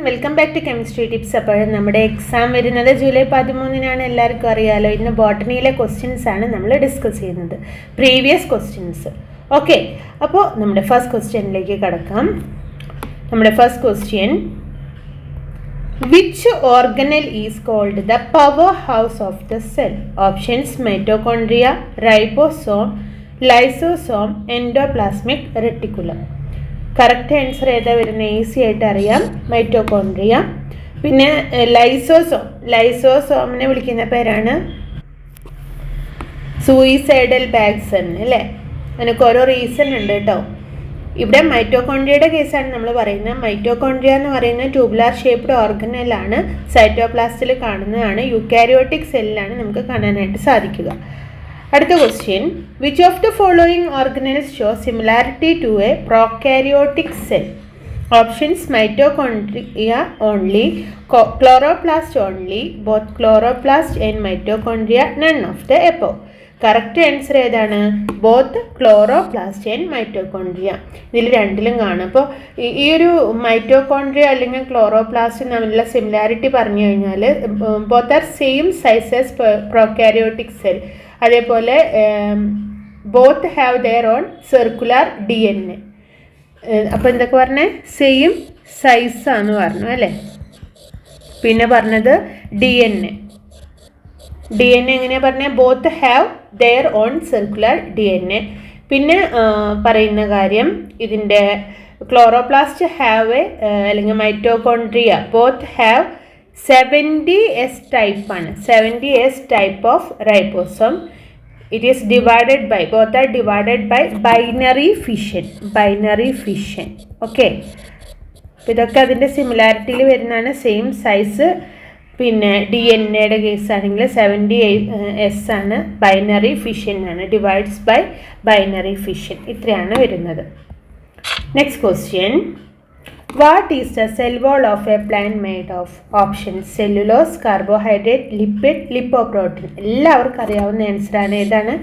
Welcome back to chemistry tips. അപ്പോൾ നമ്മുടെ exam വരുന്നത് ജൂലൈ 13-നാണ്, എല്ലാവർക്കും അറിയാമല്ലോ. ഇന്ന് ബോട്ടണിയിലെ ക്വസ്റ്റ്യൻസ് ആണ് നമ്മൾ ഡിസ്കസ് ചെയ്യുന്നത്, പ്രീവിയസ് ക്വസ്റ്റ്യൻസ്. ഓക്കെ, അപ്പോൾ നമ്മുടെ ഫസ്റ്റ് ക്വസ്റ്റ്യനിലേക്ക് കടക്കാം. നമ്മുടെ first question, which organelle is called the powerhouse of the cell? Options: mitochondria, ribosome, lysosome, endoplasmic reticulum. Correct answer ഏതാ വരുന്നത്? ഈസി ആയിട്ട് അറിയാം, മൈറ്റോകോൺഡ്രിയ. പിന്നെ ലൈസോസോമിനെ വിളിക്കുന്ന പേരാണ് സൂയിസൈഡൽ ബാഗ്സ് എന്ന്, അല്ലേ? അതിനൊക്കെ ഓരോ റീസൺ ഉണ്ട് കേട്ടോ. ഇവിടെ മൈറ്റോകോൺഡ്രിയയുടെ കേസാണ് നമ്മൾ പറയുന്നത്. മൈറ്റോകോൺഡ്രിയ എന്ന് പറയുന്നത് ട്യൂബുലാർ ഷേപ്ഡ് ഓർഗനലാണ്, സൈറ്റോപ്ലാസ്റ്റിൽ കാണുന്നതാണ്, യൂക്കാരിയോട്ടിക് സെല്ലിലാണ് നമുക്ക് കാണാനായിട്ട് സാധിക്കുക. അടുത്ത question, which of the following organelles show similarity to a prokaryotic cell? Options: mitochondria only, chloroplast only, both chloroplast and mitochondria, none of the above. Correct answer ഏതാണ്? Both chloroplast and mitochondria. ഇതിൽ രണ്ടിലും കാണും. അപ്പോൾ ഈ ഒരു mitochondria അല്ലെങ്കിൽ chloroplast തമ്മിലുള്ള similarity പറഞ്ഞു കഴിഞ്ഞാൽ both are same sizes prokaryotic cell. അതേപോലെ both have their own circular DNA. അപ്പോൾ എന്തൊക്കെ പറഞ്ഞേ? സെയിം സൈസാന്ന് പറഞ്ഞു, അല്ലേ? പിന്നെ പറഞ്ഞത് DNA എങ്ങനെയാണ് പറഞ്ഞത്? Both have their own circular DNA. പിന്നെ പറയുന്ന കാര്യം, ഇതിൻ്റെ ക്ലോറോപ്ലാസ്റ്റ് ഹാവ് അല്ലെങ്കിൽ mitochondria both have 70S type ആണ്, 70S type of ribosome. It is divided by, both are divided by binary fission. Okay, അപ്പോൾ ഇതൊക്കെ അതിൻ്റെ സിമിലാരിറ്റിയിൽ വരുന്നതാണ്. Same size. പിന്നെ DNA കേസാണെങ്കിൽ 70S ആണ്, ബൈനറി ഫിഷൻ ആണ്, ഡിവൈഡ്സ് ബൈ ബൈനറി ഫിഷൻ. ഇത്രയാണ് വരുന്നത്. Next question, what is the cell wall of a plant made of? Option: cellulose, carbohydrate, lipid, lipoprotein. എല്ലാവർക്കും അറിയാവുന്ന ആൻസറാണ്. ഏതാണ്?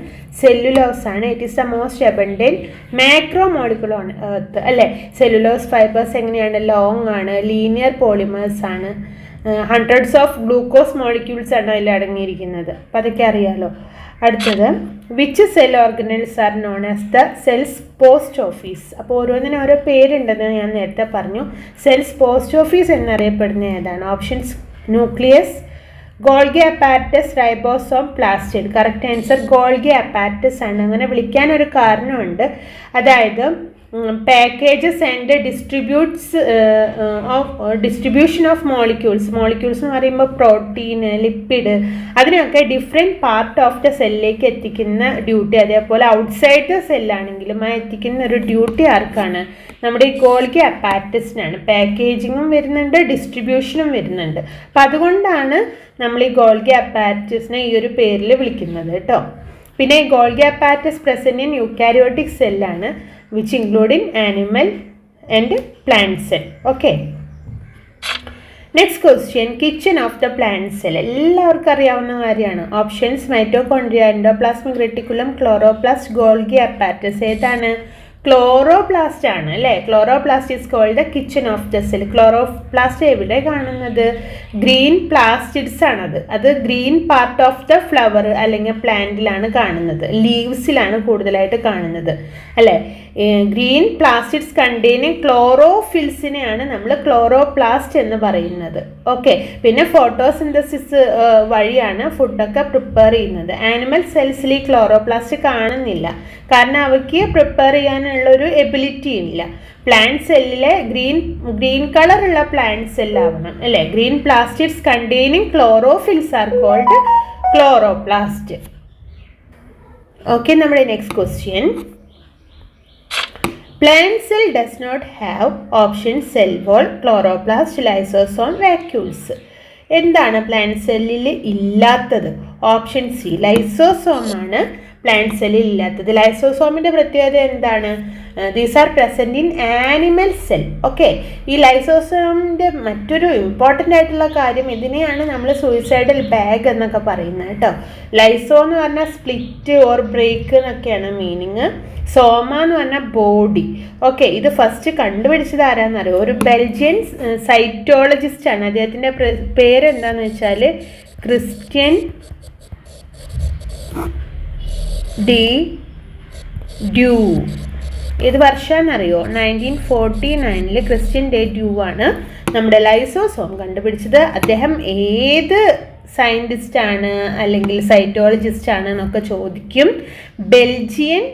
സെല്ലുലോസ് ആണ്. It is the most abundant macromolecule on earth, അല്ലേ? Cellulose fibres എങ്ങനെയാണ്? Long ആണ്, ലീനിയർ പോളിമേഴ്സ് ആണ്, hundreds of glucose molecules ആണ് അതിൽ അടങ്ങിയിരിക്കുന്നത്. അപ്പോൾ അതൊക്കെ അറിയാമല്ലോ. അടുത്തത്, which cell organelles are known as the cell's post office? അപ്പോൾ ഓരോന്നിനും ഓരോ പേരുണ്ടെന്ന് ഞാൻ നേരത്തെ പറഞ്ഞു. സെൽസ് പോസ്റ്റ് ഓഫീസ് എന്നറിയപ്പെടുന്ന ഏതാണ്? Options: nucleus, Golgi apparatus, ribosome, plastid. Correct answer Golgi apparatus ആണ്. അങ്ങനെ വിളിക്കാനൊരു കാരണമുണ്ട്. അതായത് packages and distribution of molecules എന്ന് പറയുമ്പോൾ പ്രോട്ടീൻ, ലിപ്പിഡ്, അതിനൊക്കെ ഡിഫറെൻറ്റ് പാർട്ട് ഓഫ് ദ സെല്ലിലേക്ക് എത്തിക്കുന്ന ഡ്യൂട്ടി, അതേപോലെ ഔട്ട്സൈഡ് ദ സെല്ലാണെങ്കിലും ആ എത്തിക്കുന്ന ഒരു ഡ്യൂട്ടി ആർക്കാണ്? നമ്മുടെ ഈ ഗോൾഗി അപ്പാരറ്റസിനാണ്. പാക്കേജിങ്ങും വരുന്നുണ്ട്, ഡിസ്ട്രിബ്യൂഷനും വരുന്നുണ്ട്. അപ്പം അതുകൊണ്ടാണ് നമ്മൾ ഈ ഗോൾഗി അപ്പാരറ്റസിനെ ഈ ഒരു പേരിൽ വിളിക്കുന്നത് കേട്ടോ. പിന്നെ ഈ Golgi apparatus present in eukaryotic സെല്ലാണ്, which include in animal and plant cell. Okay, next question, kitchen of the plant cell. എല്ലാവർക്കും അറിയാവുന്ന കാര്യമാണ്. Options: mitochondria, endoplasmic reticulum, chloroplast, Golgi apparatus. ഏതാണ്? ക്ലോറോപ്ലാസ്റ്റ് ആണ്, അല്ലേ? Chloroplast is called the kitchen of the cell. Chloroplast എവിടെ കാണുന്നത്? Green plastids ആണത്. അത് green part of the flower അല്ലെങ്കിൽ പ്ലാന്റിലാണ് കാണുന്നത്, ലീവ്സിലാണ് കൂടുതലായിട്ട് കാണുന്നത്, അല്ലേ? ഗ്രീൻ പ്ലാസ്റ്റിഡ്സ് കണ്ടെയ്നിങ് ക്ലോറോഫിൽസിനെയാണ് നമ്മൾ ക്ലോറോപ്ലാസ്റ്റ് എന്ന് പറയുന്നത്. ഓക്കെ, പിന്നെ ഫോട്ടോസിന്തസിസ് വഴിയാണ് ഫുഡൊക്കെ പ്രിപ്പയർ ചെയ്യുന്നത്. ആനിമൽ സെൽസിൽ ഈ ക്ലോറോപ്ലാസ്റ്റ് കാണുന്നില്ല, കാരണം അവയ്ക്ക് പ്രിപ്പയർ ചെയ്യാനുള്ളൊരു എബിലിറ്റി ഇല്ല. പ്ലാന്റ് സെല്ലിലെ ഗ്രീൻ കളറുള്ള പ്ലാന്റ് സെല്ലാവണം, അല്ലേ? Green plastids containing chlorophylls are called chloroplast. Okay, നമ്മുടെ next question, plant cell does not have option cell wall, chloroplast, lysosome, vacuoles. എന്താണ് പ്ലാന്റ് സെല്ലിൽ ഇല്ലാത്തത്? ഓപ്ഷൻ സി, ലൈസോസോം ആണ് പ്ലാന്റ് സെല്ലിൽ ഇല്ലാത്തത്. ലൈസോസോമിൻ്റെ പ്രത്യേകത എന്താണ്? These are present in animal cell. Okay, ഈ ലൈസോസോമിൻ്റെ മറ്റൊരു ഇമ്പോർട്ടൻ്റ് ആയിട്ടുള്ള കാര്യം, ഇതിനെയാണ് നമ്മൾ സൂയിസൈഡൽ ബാഗ് എന്നൊക്കെ പറയുന്നത് കേട്ടോ. ലൈസോ എന്ന് പറഞ്ഞാൽ സ്പ്ലിറ്റ് ഓർ ബ്രേക്ക് എന്നൊക്കെയാണ് മീനിങ്. സോമ എന്ന് പറഞ്ഞാൽ ബോഡി. ഓക്കെ, ഇത് ഫസ്റ്റ് കണ്ടുപിടിച്ചത് ആരാന്നറിയോ? ഒരു ബെൽജിയൻ സൈറ്റോളജിസ്റ്റ് ആണ്. അദ്ദേഹത്തിൻ്റെ പേരെന്താന്ന് വെച്ചാൽ ക്രിസ്ത്യൻ ഡി ഡ്യൂ. ഏത് വർഷമാണെന്നറിയോ? 1949 ക്രിസ്ത്യൻ ഡേ ഡ്യൂ ആണ് നമ്മുടെ ലൈസോസോം കണ്ടുപിടിച്ചത്. അദ്ദേഹം ഏത് സയൻറ്റിസ്റ്റ് ആണ് അല്ലെങ്കിൽ സൈറ്റോളജിസ്റ്റ് ആണ് എന്നൊക്കെ ചോദിക്കും. ബെൽജിയൻ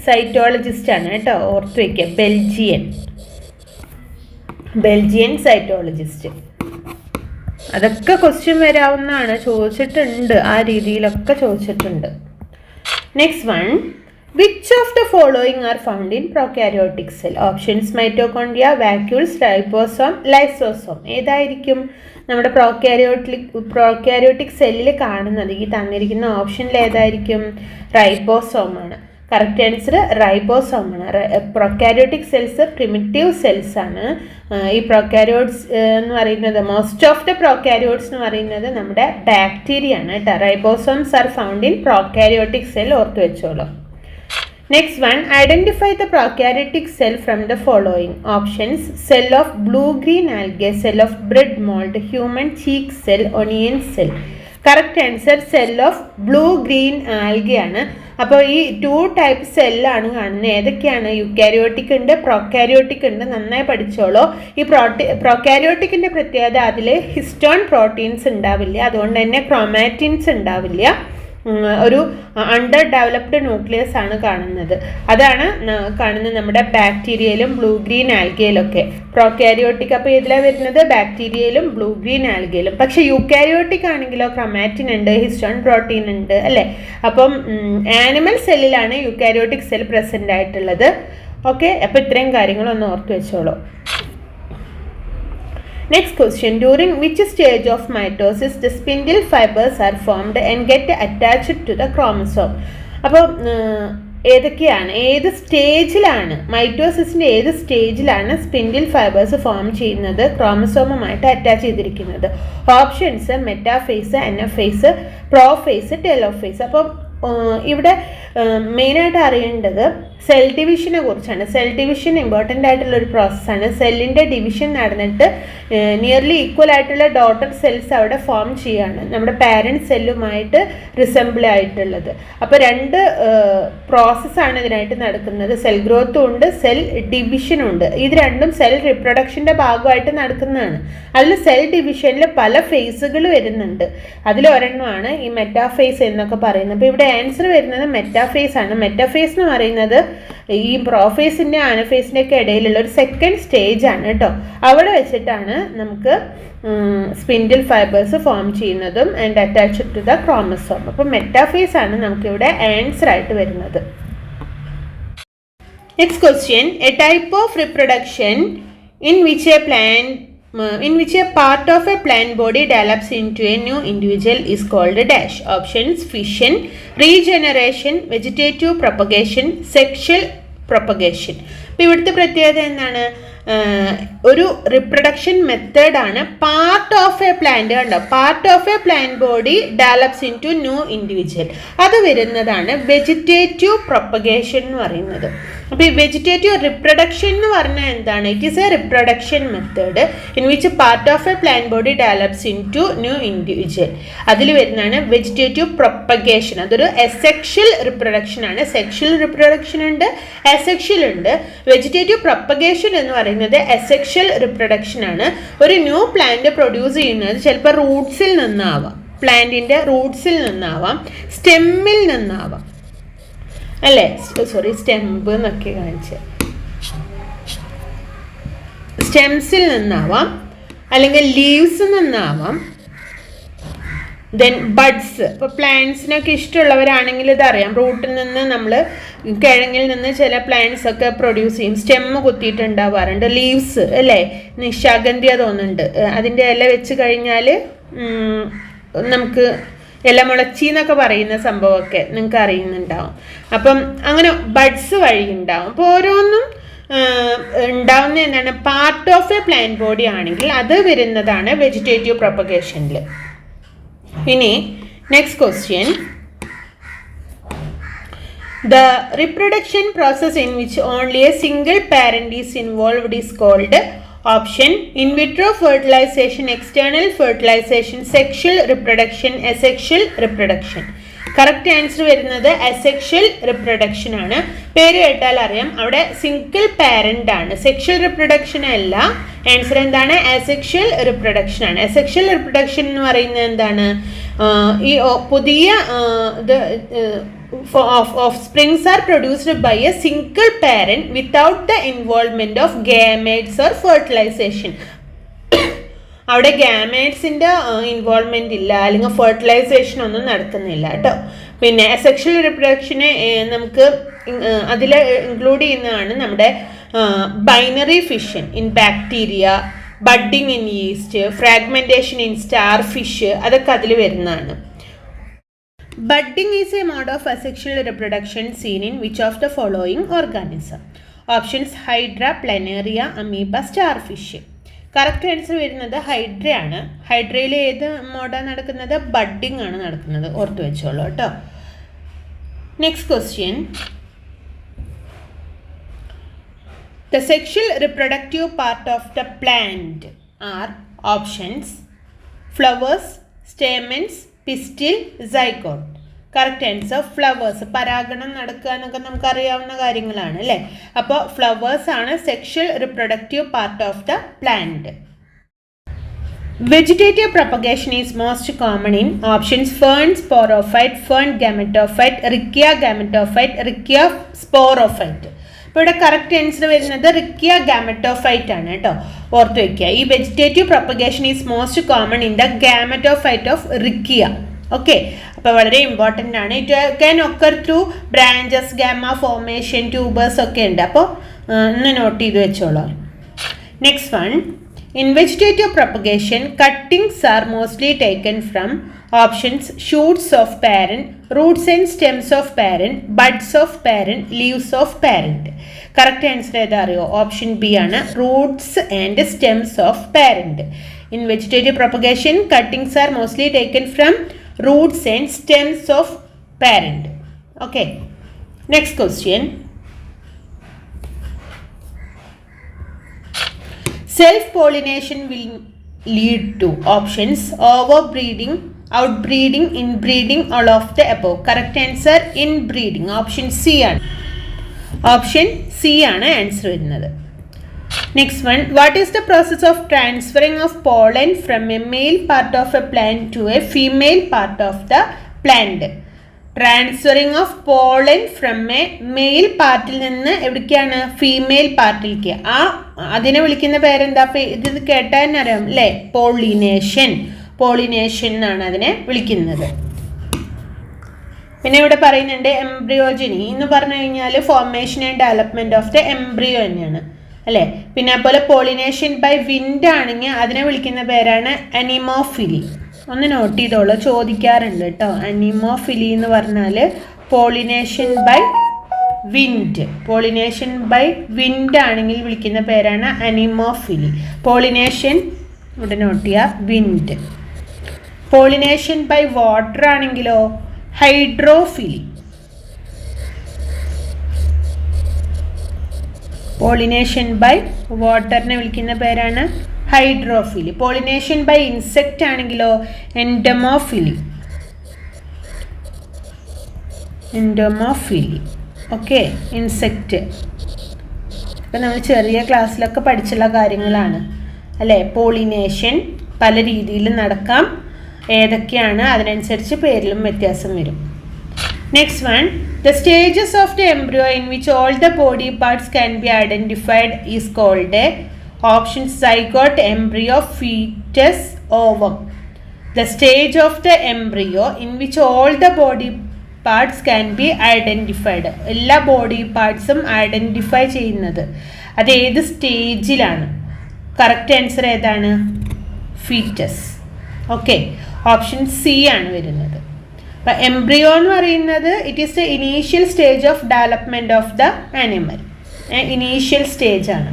സൈറ്റോളജിസ്റ്റ് ആണ് കേട്ടോ, ഓർത്ത് വയ്ക്കുക. ബെൽജിയൻ സൈറ്റോളജിസ്റ്റ്. അതൊക്കെ ക്വസ്റ്റ്യൻ വരാവുന്നതാണ്, ചോദിച്ചിട്ടുണ്ട്, ആ രീതിയിലൊക്കെ ചോദിച്ചിട്ടുണ്ട്. Next one, which of the following are found in prokaryotic cell? Options mitochondria, vacuoles, ribosome, lysosome. ഏതായിരിക്കും നമ്മുടെ പ്രോകാരിയോട്ടിക് സെല്ലിൽ കാണുന്നത്? ഈ തന്നിരിക്കുന്ന ഓപ്ഷനിൽ ഏതായിരിക്കും? റൈബോസോം ആണ്. കറക്റ്റ് ആൻസർ റൈബോസോം ആണ്. പ്രൊക്കാരിയോട്ടിക് സെൽസ് പ്രിമിറ്റീവ് സെൽസ് ആണ്. ഈ പ്രൊക്കാരിയോട്സ് എന്ന് പറയുന്നത്, മോസ്റ്റ് ഓഫ് ദ പ്രൊക്കാരിയോട്സ് എന്ന് പറയുന്നത് നമ്മുടെ ബാക്ടീരിയ ആണ് കേട്ടോ. Ribosomes are found in prokaryotic cell, ഓർത്ത് വെച്ചോളൂ. Next one, identify the prokaryotic cell from the following. Options: cell of blue green algae, cell of bread mould, human cheek cell, onion cell. Correct answer cell of blue green algae ആണ്. അപ്പോൾ ഈ 2 type സെല്ലാണ് കാണുന്നത്. ഏതൊക്കെയാണ്? Eukaryotic ഉണ്ട്, prokaryotic ഉണ്ട്. നന്നായി പഠിച്ചോളൂ. ഈ പ്രൊക്കാരിയോട്ടിക്കിൻ്റെ പ്രത്യേകത, അതിൽ ഹിസ്റ്റോൺ പ്രോട്ടീൻസ് ഉണ്ടാവില്ല, അതുകൊണ്ട് തന്നെ ക്രോമാറ്റിൻസ് ഉണ്ടാവില്ല. ഒരു അണ്ടർ ഡെവലപ്ഡ് ന്യൂക്ലിയസ് ആണ് കാണുന്നത്. അതാണ് കാണുന്നത് നമ്മുടെ ബാക്ടീരിയയിലും ബ്ലൂ ഗ്രീൻ ആൽഗയിലൊക്കെ. പ്രൊക്കാരിയോട്ടിക് അപ്പോൾ ഇതിലാണ് വരുന്നത് ബാക്ടീരിയയിലും ബ്ലൂ ഗ്രീൻ ആൽഗയിലും. പക്ഷേ യൂക്കാരിയോട്ടിക് ആണെങ്കിലോ ക്രൊമാറ്റിൻ ഉണ്ട്, ഹിസ്റ്റോൺ പ്രോട്ടീൻ ഉണ്ട് അല്ലേ. അപ്പം ആനിമൽ സെല്ലിലാണ് യൂക്കാരിയോട്ടിക് സെൽ പ്രസൻ്റ് ആയിട്ടുള്ളത്. ഓക്കെ, അപ്പോൾ ഇത്രയും കാര്യങ്ങളൊന്ന് ഓർത്ത് വെച്ചോളൂ. Next question, during which stage of mitosis the spindle fibers are formed and get attached to the chromosome? അപ്പോൾ ഏതൊക്കെയാണ്, ഏത് സ്റ്റേജിലാണ്, മൈറ്റോസിസിൻ്റെ ഏത് സ്റ്റേജിലാണ് സ്പിൻഡിൽ ഫൈബേഴ്സ് ഫോം ചെയ്യുന്നത്, ക്രോമസോമുമായിട്ട് അറ്റാച്ച് ചെയ്തിരിക്കുന്നത്? Options: metaphase, anaphase, prophase, telophase. അപ്പം ഇവിടെ മെയിനായിട്ട് അറിയേണ്ടത് സെൽ ഡിവിഷനെ കുറിച്ചാണ്. സെൽ ഡിവിഷൻ ഇമ്പോർട്ടൻ്റ് ആയിട്ടുള്ളൊരു പ്രോസസ്സാണ്. സെല്ലിൻ്റെ ഡിവിഷൻ നടന്നിട്ട് നിയർലി ഈക്വൽ ആയിട്ടുള്ള ഡോട്ടർ സെൽസ് അവിടെ ഫോം ചെയ്യുകയാണ്, നമ്മുടെ പാരൻറ്റ് സെല്ലുമായിട്ട് റിസംബിൾ ആയിട്ടുള്ളത്. അപ്പോൾ 2 പ്രോസസ്സാണ് ഇതിനായിട്ട് നടക്കുന്നത്. സെൽ ഗ്രോത്തും ഉണ്ട്, സെൽ ഡിവിഷനും ഉണ്ട്. ഇത് രണ്ടും സെൽ റിപ്രൊഡക്ഷൻ്റെ ഭാഗമായിട്ട് നടക്കുന്നതാണ്. അതിൽ സെൽ ഡിവിഷനിൽ പല ഫേസുകൾ വരുന്നുണ്ട്. അതിലൊരെണ്ണമാണ് ഈ മെറ്റാഫേസ് എന്നൊക്കെ പറയുന്നത്. അപ്പോൾ ഇവിടെ ആൻസർ വരുന്നത് മെറ്റാഫേസ് ആണ്. മെറ്റാഫേസ് എന്ന് പറയുന്നത് ഈ പ്രോഫേസിൻ്റെ അനഫേസിൻ്റെ ഒക്കെ ഇടയിലുള്ള ഒരു സെക്കൻഡ് സ്റ്റേജ് ആണ് കേട്ടോ. അവിടെ വെച്ചിട്ടാണ് നമുക്ക് സ്പിൻഡിൽ ഫൈബേഴ്സ് ഫോം ചെയ്യുന്നതും and attached to the chromosome. അപ്പോൾ മെറ്റാഫേസ് ആണ് നമുക്കിവിടെ ആൻസർ ആയിട്ട് വരുന്നത്. Next question, a type of reproduction in which a part of a plant body develops into a new individual is called a dash. Options: fission, regeneration, vegetative propagation, sexual propagation. അപ്പോൾ ഇവിടുത്തെ പ്രത്യേകത എന്താണ്? ഒരു reproduction മെത്തേഡാണ്. Part of a plant, കണ്ടോ, part of a plant body develops into new individual. അത് വരുന്നതാണ് vegetative propagation എന്ന് പറയുന്നത്. അപ്പോൾ ഈ വെജിറ്റേറ്റീവ് റിപ്രൊഡക്ഷൻ എന്ന് പറഞ്ഞാൽ എന്താണ്? It is a reproduction method in which part of a plant body develops into new individual. അതിൽ വരുന്നതാണ് വെജിറ്റേറ്റീവ് പ്രൊപ്പഗേഷൻ. അതൊരു അസെക്ഷൽ റിപ്രൊഡക്ഷൻ ആണ്. സെക്ഷൽ റിപ്രൊഡക്ഷൻ ഉണ്ട്, അസെക്ഷൽ ഉണ്ട്. വെജിറ്റേറ്റീവ് പ്രൊപ്പഗേഷൻ എന്ന് പറയുന്നത് അസെക്ഷൽ റിപ്രൊഡക്ഷൻ ആണ്. ഒരു ന്യൂ പ്ലാന്റ് പ്രൊഡ്യൂസ് ചെയ്യുന്നത് ചിലപ്പോൾ റൂട്ട്സിൽ നിന്നാവാം, പ്ലാന്റിൻ്റെ റൂട്ട്സിൽ നിന്നാവാം, സ്റ്റെമ്മിൽ നിന്നാവാം അല്ലേ. സോറി, സ്റ്റെമ്പ് എന്നൊക്കെ കാണിച്ച്, സ്റ്റെംസിൽ നിന്നാവാം, അല്ലെങ്കിൽ ലീവ്സിൽ നിന്നാവാം, ദെൻ ബഡ്സ്. ഇപ്പോൾ പ്ലാന്റ്സിനൊക്കെ ഇഷ്ടമുള്ളവരാണെങ്കിൽ ഇതറിയാം, റൂട്ടിൽ നിന്ന് നമ്മൾ കിഴങ്ങിൽ നിന്ന് ചില പ്ലാന്റ്സ് ഒക്കെ പ്രൊഡ്യൂസ് ചെയ്യും. സ്റ്റെമ്മ് കുത്തിയിട്ടുണ്ടാവാറുണ്ട്. ലീവ്സ് അല്ലേ, നിശാഗന്ധിയ തോന്നുന്നുണ്ട്. അതിൻ്റെ ഇല വെച്ച് കഴിഞ്ഞാൽ നമുക്ക് ഇല മുളച്ചി എന്നൊക്കെ പറയുന്ന സംഭവമൊക്കെ നിങ്ങൾക്ക് അറിയുന്നുണ്ടാവും. അപ്പം അങ്ങനെ ബഡ്സ് വഴി ഉണ്ടാവും. അപ്പോൾ ഓരോന്നും ഉണ്ടാവുന്ന എന്താണ്, part of a plant body ആണെങ്കിൽ അത് വരുന്നതാണ് വെജിറ്റേറ്റീവ് പ്രൊപ്പഗേഷനിൽ. ഇനി next question, The reproduction process in which only a single parent is involved is called option in vitro fertilization, external fertilization, sexual reproduction, asexual reproduction. Correct answer വരുന്നത് asexual reproduction ആണ്. പേര് കേട്ടാൽ അറിയാം അവിടെ സിംഗിൾ പാരന്റ് ആണ്, sexual reproduction അല്ല. Answer എന്താണ്? Asexual reproduction ആണ്. അസെക്ഷൽ റിപ്രൊഡക്ഷൻ എന്ന് പറയുന്നത് എന്താണ്? ഈ പുതിയ offsprings are produced by a single parent without the involvement of gametes or fertilization. അവിടെ ഗാമേറ്റ്സിൻ്റെ ഇൻവോൾവ്മെൻ്റ് ഇല്ല, അല്ലെങ്കിൽ ഫെർട്ടിലൈസേഷൻ ഒന്നും നടക്കുന്നില്ല കേട്ടോ. പിന്നെ സെക്ഷൽ റിപ്രൊഡക്ഷനെ നമുക്ക് അതിൽ ഇൻക്ലൂഡ് ചെയ്യുന്നതാണ് നമ്മുടെ binary fission in bacteria, budding in east, fragmentation in star fish, അതൊക്കെ അതിൽ വരുന്നതാണ്. Budding is a mode of asexual reproduction seen in which of the following organism? Options Hydra, Planaria, Amoeba, Starfish. Correct answer വരുന്നത് hydra ആണ്. ഹൈഡ്രയിൽ ഏത് മോഡാണ് നടക്കുന്നത്? Budding ആണ് നടക്കുന്നത്, ഓർത്ത് വെച്ചോളൂ കേട്ടോ. Next question. The sexual reproductive part of the plant are options flowers, stamens, pistil, zygote. Correct answer flowers. പരാഗണം നടക്കുക എന്നൊക്കെ നമുക്കറിയാവുന്ന കാര്യങ്ങളാണ് അല്ലേ. അപ്പോൾ ഫ്ലവേഴ്സ് ആണ് sexual reproductive part of the plant. Vegetative propagation is most common in options fern sporophyte, fern gametophyte, riccia gametophyte, riccia sporophyte. ഇപ്പോൾ ഇവിടെ കറക്റ്റ് ആൻസർ വരുന്നത് റിക്കിയ ഗാമറ്റോഫൈറ്റ് ആണ് കേട്ടോ, ഓർത്ത് വയ്ക്കുക. ഈ vegetative propagation is most common in the gametophyte of riccia. Okay, അപ്പോൾ വളരെ ഇമ്പോർട്ടൻ്റ് ആണ്. It can occur through branches, gemma formation, tubers ഒക്കെ ഉണ്ട്. അപ്പോൾ ഒന്ന് നോട്ട് ചെയ്ത് വെച്ചോളൂ. Next one. In vegetative propagation cuttings are mostly taken from options shoots of parent, roots and stems of parent, buds of parent, leaves of parent. Correct answer ഏതാ അറിയോ? Option B ആണ്, roots and stems of parent. In vegetative propagation cuttings are mostly taken from roots and stems of parent. Okay, next question. Self pollination will lead to options overbreeding, outbreeding, inbreeding, all of the above. Correct answer inbreeding. Option C ആണ്. Option C ആണ് answer വരുന്നത്. Next one. What is the process of transferring of pollen from a male part of a plant to a female part of the plant? Transferring of pollen from a male പാർട്ടിൽ നിന്ന് എവിടേക്കാണ്? Female പാർട്ടിലേക്ക്. അതിനെ വിളിക്കുന്ന പേരെന്താ? ഇത് കേട്ടാൽ അറിയാം അല്ലേ? പോളിനേഷൻ. പോളിനേഷൻ എന്നാണ് അതിനെ വിളിക്കുന്നത്. പിന്നെ ഇവിടെ പറയുന്നുണ്ട് എംബ്രിയോജനി എന്ന് പറഞ്ഞു കഴിഞ്ഞാൽ formation and development of the embryo തന്നെയാണ് അല്ലേ. പിന്നെ അതുപോലെ പോളിനേഷൻ ബൈ വിൻഡ് ആണെങ്കിൽ അതിനെ വിളിക്കുന്ന പേരാണ് അനിമോഫിലി. ഒന്ന് നോട്ട് ചെയ്തോളൂ, ചോദിക്കാറുണ്ട് കേട്ടോ. അനിമോഫിലി എന്ന് പറഞ്ഞാൽ pollination by wind. Pollination by wind ആണെങ്കിൽ വിളിക്കുന്ന പേരാണ് അനിമോഫിലി. പോളിനേഷൻ ഇവിടെ നോട്ട് ചെയ്യുക, വിൻഡ്. പോളിനേഷൻ ബൈ വാട്ടർ ആണെങ്കിലോ ഹൈഡ്രോഫിലി. പോളിനേഷൻ ബൈ വാട്ടറിനെ വിളിക്കുന്ന പേരാണ് ഹൈഡ്രോഫിലി. പോളിനേഷൻ ബൈ ഇൻസെക്റ്റ് ആണെങ്കിലോ എൻഡമോഫിലി. എൻഡമോഫിലി. Okay, insect. ഇപ്പം നമ്മൾ ചെറിയ ക്ലാസ്സിലൊക്കെ പഠിച്ചുള്ള കാര്യങ്ങളാണ് അല്ലേ. പോളിനേഷൻ പല രീതിയിൽ നടക്കാം, ഏതൊക്കെയാണ് അതിനനുസരിച്ച് പേരിലും വ്യത്യാസം വരും. Next one. The stages of the embryo in which all the body parts can be identified is called a options zygote, embryo, fetus, ovum. The stage of the embryo in which all the body parts can be identified. എല്ലാ body പാർട്സും identify ചെയ്യുന്നത് അത് ഏത് സ്റ്റേജിലാണ്? Correct answer ഏതാണ്? Foetus. Okay, option C ആണ് വരുന്നത്. അപ്പം എംബ്രിയോ എന്ന് പറയുന്നത് it is the initial stage of development of the animal. Initial stage ആണ്.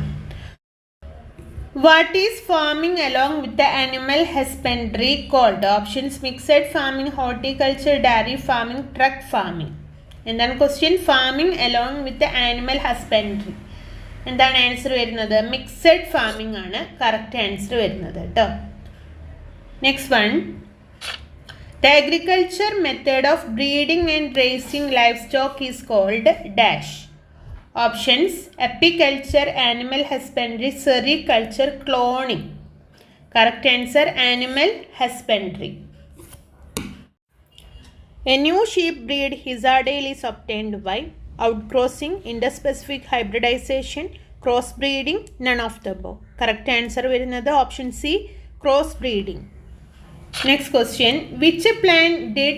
What is farming along with the animal husbandry called? Options mixed farming, horticulture, dairy farming, truck farming. എന്താണ് question? Farming along with animal husbandry. എന്താണ് answer വരുന്നത്? Mixed farming ആണ് correct answer വരുന്നത് കേട്ടോ. Next one, the agriculture method of breeding and raising livestock is called dash. Options: apiculture, animal husbandry, sericulture, cloning. Correct answer animal husbandry. A new sheep breed Hizadale is obtained by outcrossing, interspecific hybridization, crossbreeding, none of the above. Correct answer വരുന്നത് option C, crossbreeding. Next question, which plant did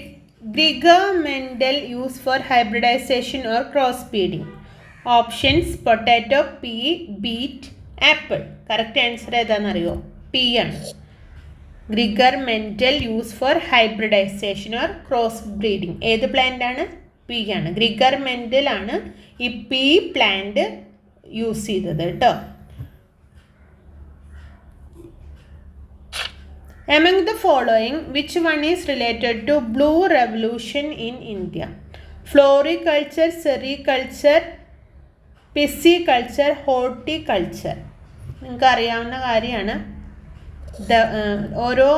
Gregor Mendel use for hybridization or crossbreeding? Options: potato, pea, beet, apple. Correct answer ഏതാണെന്നറിയോ? Pea ആണ്. Gregor Mendel use for hybridization or cross breeding ഏത് plant ആണ്? Pea ആണ്. Gregor Mendel ആണ് ഈ P plant use ചെയ്തത് കേട്ടോ. Among the following, which one is related to Blue Revolution in India? Floriculture, sericulture, pisciculture, horticulture. നിങ്ങൾക്ക് അറിയാവുന്ന കാര്യമാണ്. ഓരോ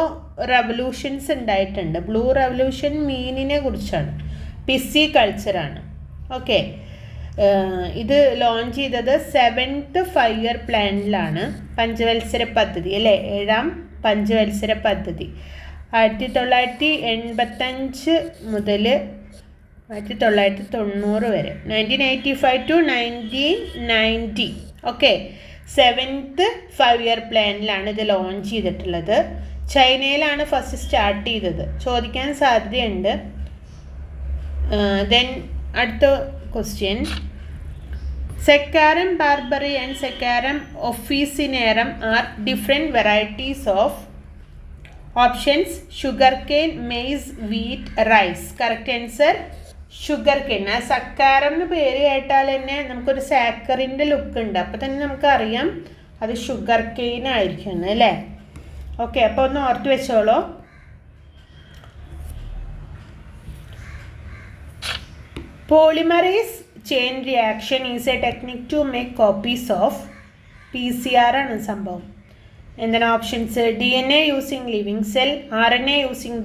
റെവല്യൂഷൻസ് ഉണ്ടായിട്ടുണ്ട്. ബ്ലൂ റെവല്യൂഷൻ മീനിനെ കുറിച്ചാണ്. പിസ്സികൾച്ചറാണ്. ഓക്കെ, ഇത് ലോഞ്ച് ചെയ്തത് 7th 5-year പ്ലാനിലാണ്. പഞ്ചവത്സര പദ്ധതി അല്ലേ, 7ാം പഞ്ചവത്സര പദ്ധതി 1985 മുതൽ 1990 വരെ, 1985 to 1990. ഓക്കെ, 7th 5-year പ്ലാനിലാണ് ഇത് ലോഞ്ച് ചെയ്തിട്ടുള്ളത്. ചൈനയിലാണ് ഫസ്റ്റ് സ്റ്റാർട്ട് ചെയ്തത്. ചോദിക്കാൻ സാധ്യതയുണ്ട്. ദെൻ അടുത്ത question, Saccharum barberi and Saccharum officinarum are different varieties of. Options: sugarcane, maize, wheat, rice. Correct answer sugarcane. ആ സക്കാരം എന്ന് പേര് കേട്ടാൽ തന്നെ നമുക്കൊരു സാക്കറിൻ്റെ ലുക്ക് ഉണ്ട്. അപ്പോൾ തന്നെ നമുക്കറിയാം അത് ഷുഗർ കെയിൻ ആയിരിക്കും അല്ലേ. ഓക്കെ, അപ്പോൾ ഒന്ന് ഓർത്ത് വെച്ചോളൂ. Polymerase chain reaction is a technique to make copies of. PCR ആണ് സംഭവം. എന്താണ് ഓപ്ഷൻസ്? DNA using living cell, RNA using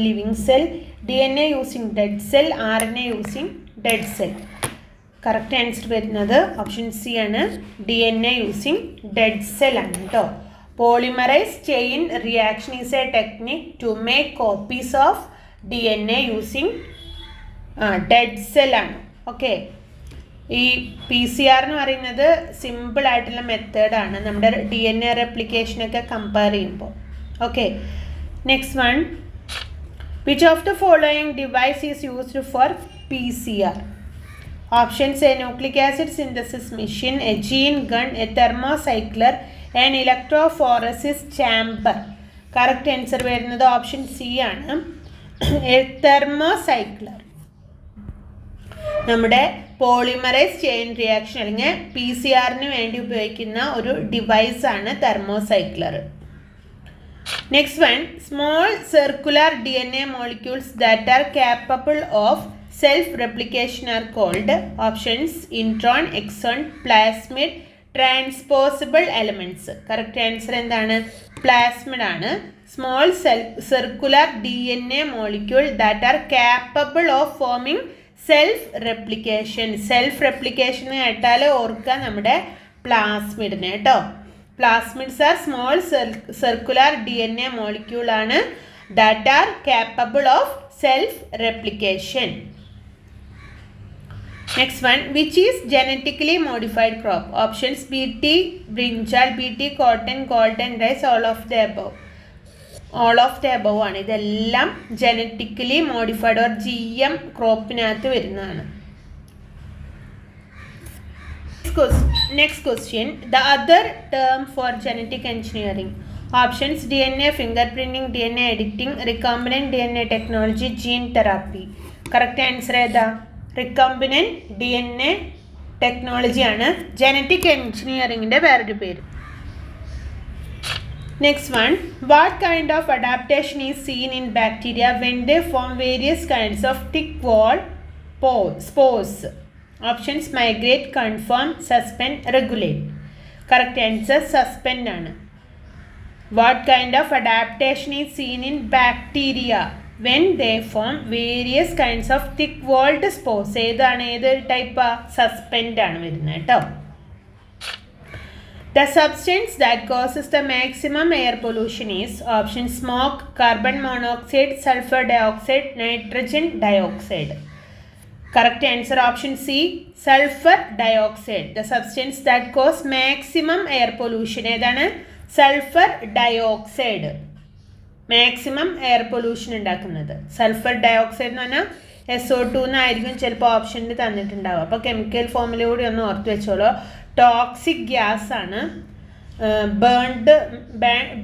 living cell, DNA using dead cell, RNA using dead cell. Correct answer വരുന്നത് ഓപ്ഷൻ സി ആണ്, DNA using dead cell ആണ് കേട്ടോ. Polymerase chain reaction is a technique to make copies of DNA using dead cell ആണ്. Okay, ഈ PCR എന്ന് പറയുന്നത് simple ആയിട്ടുള്ള മെത്തേഡാണ് നമ്മുടെ DNA റെപ്ലിക്കേഷനൊക്കെ കമ്പയർ ചെയ്യുമ്പോൾ. Okay, next one, which of the following device is used for PCR? Options: a nucleic acid synthesis machine, a gene gun, a thermocycler, an electrophoresis chamber. Correct answer വരുന്നത് option C ആണ്, a thermocycler. നമ്മുടെ polymerize chain reaction അല്ലെങ്കിൽ PCR വേണ്ടി ഉപയോഗിക്കുന്ന ഒരു ഡിവൈസാണ് thermocycler. Next one, small circular DNA molecules that are capable of self-replication are called. Options: intron, exon, plasmid, transposable elements. Correct answer എന്താണ്? Plasmid ആണ്. Small circular DNA molecule that are capable of forming self replication. Self replication കേട്ടാൽ ഓർക്കുക നമ്മുടെ പ്ലാസ്മിഡിനെ കേട്ടോ. Plasmids are small circular DNA molecule ആണ് that are capable of self replication. Next one, which is genetically modified crop? Options: BT brinjal, BT cotton, golden rice, all of the above. All of the above ആണ്. ഇതെല്ലാം genetically modified or GM ക്രോപ്പിനകത്ത് വരുന്നതാണ്. Next question, the other term for genetic engineering. Options: DNA fingerprinting, DNA editing, recombinant DNA technology, gene therapy. Correct answer ഏതാ? Recombinant DNA ടെക്നോളജിയാണ് genetic എഞ്ചിനീയറിംഗിൻ്റെ വേറൊരു പേര്. Next one, what kind of adaptation is seen in bacteria when they form various kinds of thick wall spores. Options migrate, conform, suspend, regulate. Correct answer suspend ആണ്. What kind of adaptation is seen in bacteria when they form various kinds of thick-walled spores? ഏതാണ് ഏതൊരു type suspend ആണ് വരുന്നത് കേട്ടോ. The substance that causes the maximum air pollution is option smoke, carbon monoxide, sulfur dioxide, nitrogen dioxide. Correct answer option C, sulfur dioxide. The substance that cause maximum air pollution ഏതാണ്? Sulphur dioxide. Maximum air pollution ഉണ്ടാക്കുന്നത് sulphur dioxide എന്ന് പറഞ്ഞാൽ SO2 എന്നായിരിക്കും ചിലപ്പോൾ ഓപ്ഷനിൽ തന്നിട്ടുണ്ടാവുക. അപ്പോൾ chemical ഫോമിലൂടെ ഒന്ന് ഓർത്ത് വെച്ചോളൂ. ടോക്സിക് ഗ്യാസ് ആണ്.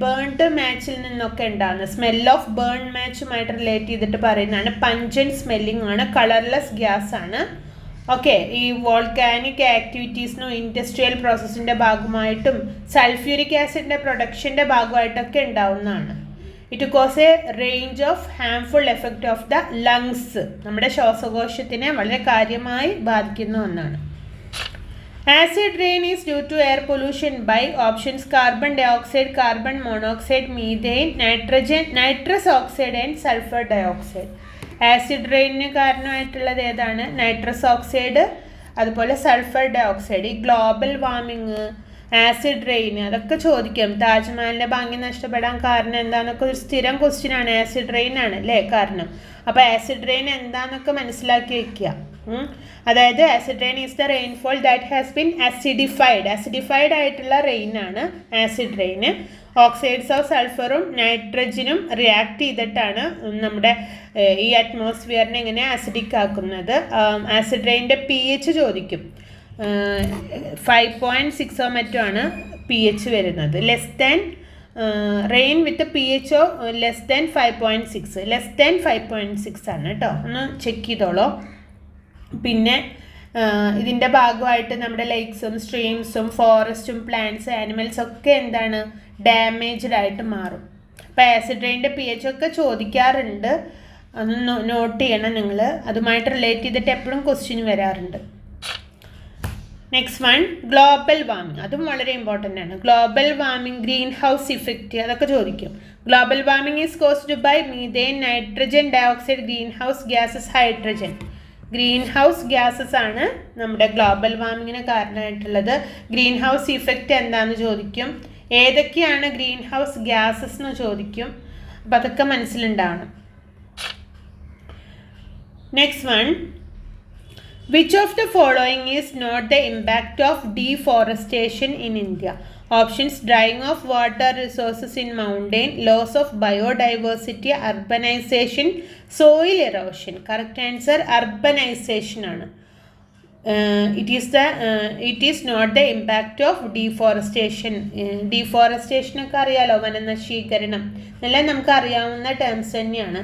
ബേൺഡ് മാച്ചിൽ നിന്നൊക്കെ ഉണ്ടാകുന്ന സ്മെൽ ഓഫ് ബേൺ മാച്ചുമായിട്ട് റിലേറ്റ് ചെയ്തിട്ട് പറയുന്നതാണ്. പഞ്ചൻറ്റ് സ്മെല്ലിംഗ് ആണ്. കളർലെസ് ഗ്യാസ് ആണ്. ഓക്കെ, ഈ വോൾക്കാനിക് ആക്ടിവിറ്റീസിനും ഇൻഡസ്ട്രിയൽ പ്രോസസ്സിൻ്റെ ഭാഗമായിട്ടും സൾഫ്യൂരിക് ആസിഡിൻ്റെ പ്രൊഡക്ഷൻ്റെ ഭാഗമായിട്ടൊക്കെ ഉണ്ടാവുന്നതാണ്. It cause a range of harmful effect of the lungs. നമ്മുടെ ശ്വാസകോശത്തിനെ വളരെ കാര്യമായി ബാധിക്കുന്ന ഒന്നാണ്. Acid rain is due to air pollution by options carbon dioxide, carbon monoxide, methane, nitrous oxide and sulphur dioxide. Acid റെയിനിന് കാരണമായിട്ടുള്ളത് ഏതാണ്? നൈട്രസ് ഓക്സൈഡ്, അതുപോലെ സൾഫർ ഡയോക്സൈഡ്. ഈ ഗ്ലോബൽ വാർമിങ്, ആസിഡ് റെയിൻ അതൊക്കെ ചോദിക്കും. താജ്മഹലിൻ്റെ ഭംഗി നഷ്ടപ്പെടാൻ കാരണം എന്താണെന്നൊക്കെ ഒരു സ്ഥിരം ക്വസ്റ്റ്യൻ ആണ്. ആസിഡ് റെയിൻ ആണ് അല്ലേ കാരണം. അപ്പോൾ ആസിഡ് റെയിൻ എന്താണെന്നൊക്കെ മനസ്സിലാക്കി വെക്കുക. അതായത് acid rain is the rainfall that has been acidified ആയിട്ടുള്ള റെയിൻ ആണ് ആസിഡ് റെയിൻ. ഓക്സൈഡ്സ് ഓഫ് സൾഫറും നൈട്രജനും റിയാക്ട് ചെയ്തിട്ടാണ് നമ്മുടെ ഈ അറ്റ്മോസ്ഫിയറിനെ ഇങ്ങനെ ആസിഡിക് ആക്കുന്നത്. ആസിഡ് റെയിനിൻ്റെ pH ചോദിക്കും. 5.6 മറ്റോ ആണ് pH വരുന്നത്. ലെസ് ദാൻ റെയിൻ വിത്ത് pH ലെസ് ദാൻ 5.6 ആണ് കേട്ടോ. ഒന്ന് ചെക്ക് ചെയ്തോളൂ. പിന്നെ ഇതിൻ്റെ ഭാഗമായിട്ട് നമ്മുടെ ലേക്സും സ്ട്രീംസും ഫോറസ്റ്റും പ്ലാന്റ്സ് ആനിമൽസ് ഒക്കെ എന്താണ് ഡാമേജ്ഡ് ആയിട്ട് മാറും. അപ്പോൾ ആസിഡ് റെയിനിൻ്റെ pH ഒക്കെ ചോദിക്കാറുണ്ട്. അതൊന്ന് നോട്ട് ചെയ്യണം നിങ്ങൾ. അതുമായിട്ട് റിലേറ്റ് ചെയ്തിട്ട് എപ്പോഴും ക്വസ്റ്റ്യൻ വരാറുണ്ട്. Next one global warming. അതും വളരെ ഇമ്പോർട്ടൻ്റ് ആണ്. Global warming, greenhouse effect അതൊക്കെ ചോദിക്കും. Global warming is caused by methane, nitrogen dioxide, greenhouse gases, hydrogen. Greenhouse gases ആണ് നമ്മുടെ ഗ്ലോബൽ വാർമിങ്ങിന് കാരണമായിട്ടുള്ളത്. ഗ്രീൻ ഹൗസ് ഇഫക്റ്റ് എന്താണെന്ന് ചോദിക്കും. ഏതൊക്കെയാണ് ഗ്രീൻ ഹൗസ് ഗ്യാസസ് എന്ന് ചോദിക്കും. അപ്പം അതൊക്കെ മനസ്സിലുണ്ടാവണം. Next one, which of the following is not the impact of deforestation in India? Options drying of water resources in mountain, loss of biodiversity, urbanisation, soil erosion. Correct answer urbanisation ആണ്. It is not the impact of deforestation. ഡീഫോറസ്റ്റേഷനൊക്കെ അറിയാലോ, വനനശീകരണം എല്ലാം നമുക്ക് അറിയാവുന്ന terms തന്നെയാണ്.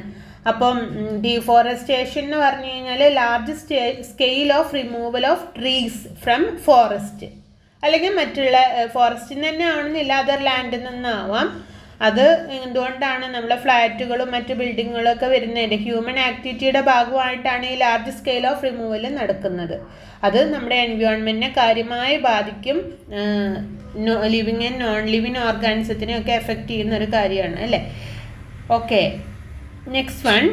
അപ്പം deforestation എന്ന് പറഞ്ഞു കഴിഞ്ഞാൽ large scale of removal of trees from forest, അല്ലെങ്കിൽ മറ്റുള്ള ഫോറസ്റ്റിൽ നിന്ന് തന്നെ ആവണമെന്നില്ല, അതർ ലാൻഡിൽ നിന്നാവാം. അത് എന്തുകൊണ്ടാണ് നമ്മളെ ഫ്ലാറ്റുകളും മറ്റ് ബിൽഡിങ്ങുകളൊക്കെ വരുന്നതിൻ്റെ ഹ്യൂമൻ ആക്ടിവിറ്റിയുടെ ഭാഗമായിട്ടാണ് ഈ ലാർജ് സ്കെയിൽ ഓഫ് റിമൂവൽ നടക്കുന്നത്. അത് നമ്മുടെ എൻവയോൺമെൻറ്റിനെ കാര്യമായി ബാധിക്കും. ലിവിങ് ആൻഡ് നോൺ ലിവിങ് ഓർഗാനിസത്തിനെയൊക്കെ എഫക്റ്റ് ചെയ്യുന്ന ഒരു കാര്യമാണ് അല്ലേ. Okay, next one,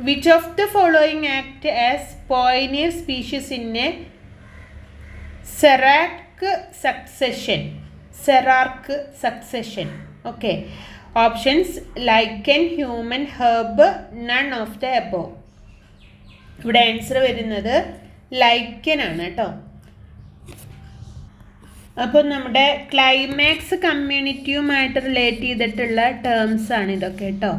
which of the following act as pioneer species in a xerarch succession. Okay, options lichen, human, herb, none of the above. ഇവിടെ ആൻസർ വരുന്നത് ലൈക്കൻ ആണ് കേട്ടോ. അപ്പോൾ നമ്മുടെ ക്ലൈമാക്സ് കമ്മ്യൂണിറ്റിയുമായിട്ട് റിലേറ്റ് ചെയ്തിട്ടുള്ള ടേംസ് ആണ് ഇതൊക്കെ കേട്ടോ.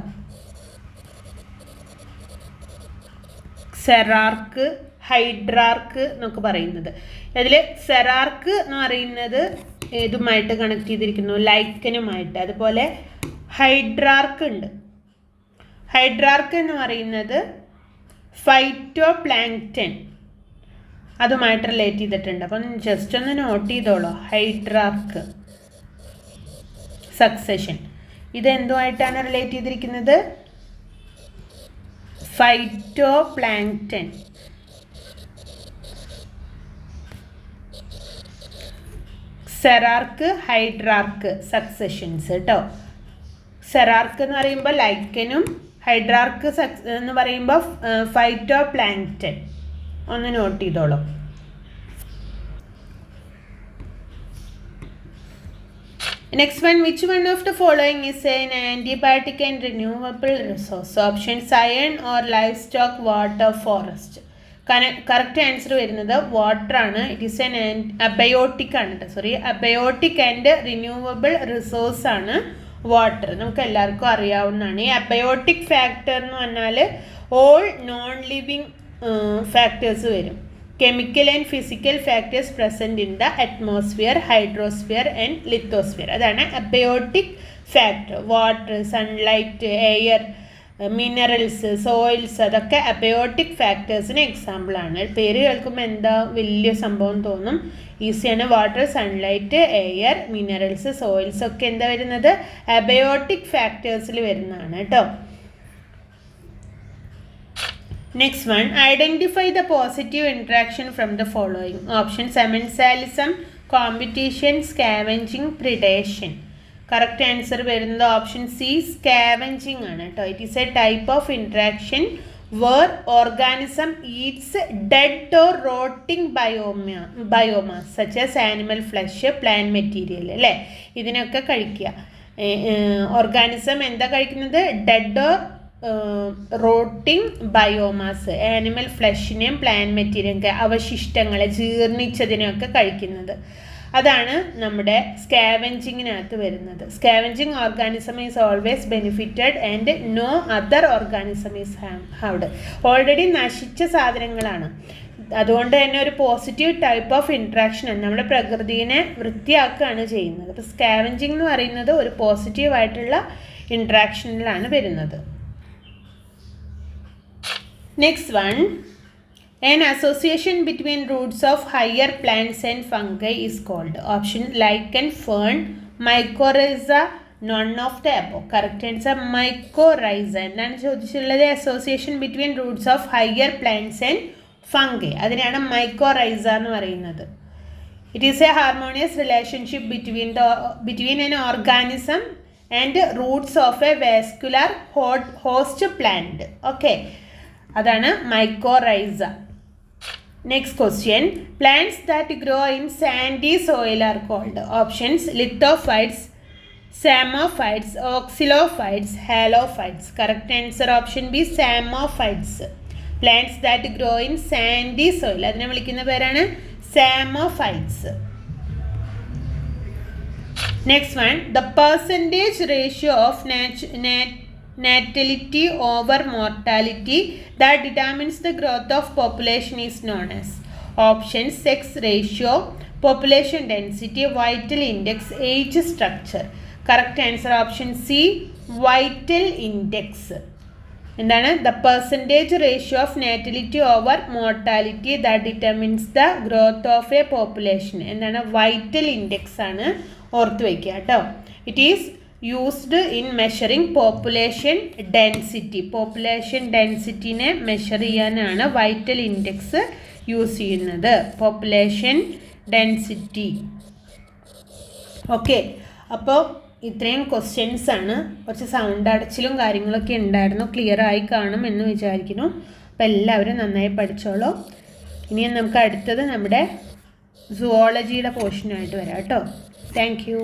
സെറാർക്ക്, ഹൈഡ്രാർക്ക് എന്നൊക്കെ പറയുന്നത്. അതിൽ സെറാർക്ക് എന്ന് പറയുന്നത് ഇതുമായിട്ട് കണക്ട് ചെയ്തിരിക്കുന്നു, ലൈക്കനുമായിട്ട്. അതുപോലെ ഹൈഡ്രാർക്ക് ഉണ്ട്. ഹൈഡ്രാർക്ക് എന്ന് പറയുന്നത് ഫൈറ്റോ പ്ലാങ്ക്ടൺ അതുമായിട്ട് റിലേറ്റ് ചെയ്തിട്ടുണ്ട്. അപ്പം ജസ്റ്റ് ഒന്ന് നോട്ട് ചെയ്തോളൂ. ഹൈഡ്രാർക്ക് സക്സഷൻ ഇതെന്തുമായിട്ടാണ് റിലേറ്റ് ചെയ്തിരിക്കുന്നത്? Phytoplankton. Xerarch, hydrarch successions കേട്ടോ. സെറാർക്ക് എന്ന് പറയുമ്പോൾ ലൈക്കനും, ഹൈഡ്രാർക്ക് എന്ന് പറയുമ്പോൾ ഫൈറ്റോ പ്ലാങ്ക്ടൺ. ഒന്ന് നോട്ട് ചെയ്തോളൂ. Next one, which one of the following is an antibiotic and renewable resource? Options iron or livestock, water, forest. Correct answer വരുന്നത് water ആണ്. ഇറ്റ് ഈസ് എൻ അബയോട്ടിക് ആണ് കേട്ടോ, sorry, abiotic and renewable resource ആണ് water. നമുക്ക് എല്ലാവർക്കും അറിയാവുന്നതാണ്. ഈ abiotic factor എന്ന് പറഞ്ഞാൽ ഓൾ നോൺ ലിവിങ് ഫാക്ടേഴ്സ് വരും. Chemical and physical factors present in the atmosphere, hydrosphere and lithosphere. അതാണ് abiotic factor. Water, sunlight, air, minerals, soils, അതൊക്കെ അബയോട്ടിക് ഫാക്ടേഴ്സിന് എക്സാമ്പിളാണ്. പേര് കേൾക്കുമ്പോൾ എന്താ വലിയ സംഭവം തോന്നും. ഈസിയാണ്. Water, sunlight, air, minerals, soils ഒക്കെ എന്താ വരുന്നത്? അബയോട്ടിക് ഫാക്ടേഴ്സിൽ വരുന്നതാണ് കേട്ടോ. Next one, identify the positive interaction from the following. Options: commensalism, competition, scavenging, predation. Correct answer വരുന്നത് ഓപ്ഷൻ സി, സ്കാവെഞ്ചിങ് ആണ് കേട്ടോ. It is A type of interaction where organism eats dead or rotting biomass such as animal flesh, plant material. അല്ലേ, ഇതിനൊക്കെ കഴിക്കുക. Organism എന്താ കഴിക്കുന്നത്? Dead or rotting biomass, animal ഫ്ലഷിനെയും plant മെറ്റീരിയലൊക്കെ അവശിഷ്ടങ്ങളെ ജീർണിച്ചതിനെയൊക്കെ കഴിക്കുന്നത്. അതാണ് നമ്മുടെ സ്കാവെഞ്ചിങ്ങിനകത്ത് വരുന്നത്. Scavenging organism is always benefited and no other organism is harmed. Already നശിച്ച സാധനങ്ങളാണ്. അതുകൊണ്ട് തന്നെ ഒരു പോസിറ്റീവ് ടൈപ്പ് ഓഫ് ഇൻട്രാക്ഷനാണ്. നമ്മുടെ പ്രകൃതിയെ വൃത്തിയാക്കുകയാണ് ചെയ്യുന്നത്. അപ്പോൾ സ്കാവെഞ്ചിങ് എന്ന് പറയുന്നത് ഒരു പോസിറ്റീവായിട്ടുള്ള ഇൻട്രാക്ഷനിലാണ് വരുന്നത്. Next one, an association between roots of higher plants and fungi is called. Option lichen, fern, mycorrhiza, none of the above. Correct answer mycorrhiza. എന്താണ് ചോദിച്ചിട്ടുള്ളത്? Association between roots of higher plants and fungi, അതിനാണ് mycorrhiza എന്ന് പറയുന്നത്. It is a harmonious relationship between an organism and roots of a vascular host plant. Okay, അതാണ് mycorrhiza. Next question, plants that grow in sandy soil are called. Options lithophytes, psammophytes, oxylophytes, halophytes. Correct answer option B, psammophytes. Plants that grow in sandy soil, അതിനെ വിളിക്കുന്ന പേരാണ് psammophytes. Next one, the percentage ratio of natality over mortality that determines the growth of population is known as. Options: sex ratio, population density, vital index, age structure. Correct answer option C, vital index. എന്താണ്? the percentage ratio of natality over mortality that determines the growth of a population. എന്താണ്? vital index ആണ്, ഓർത്ത് വയ്ക്കുക കേട്ടോ. it is used in measuring population density. population densityനെ measure ചെയ്യാനാണ് vital index use ചെയ്യുന്നത്. population density. Okay, അപ്പോൾ ഇത്രയും ക്വസ്റ്റ്യൻസ് ആണ്. കുറച്ച് സൗണ്ട് അടച്ചിലും കാര്യങ്ങളൊക്കെ ഉണ്ടായിരുന്നു. ക്ലിയർ ആയി കാണും എന്ന് വിചാരിക്കുന്നു. അപ്പോൾ എല്ലാവരും നന്നായി പഠിച്ചോളൂ. ഇനിയും നമുക്ക് അടുത്തത് നമ്മുടെ സുവോളജിയുടെ പോർഷനായിട്ട് വരാം കേട്ടോ. Thank you.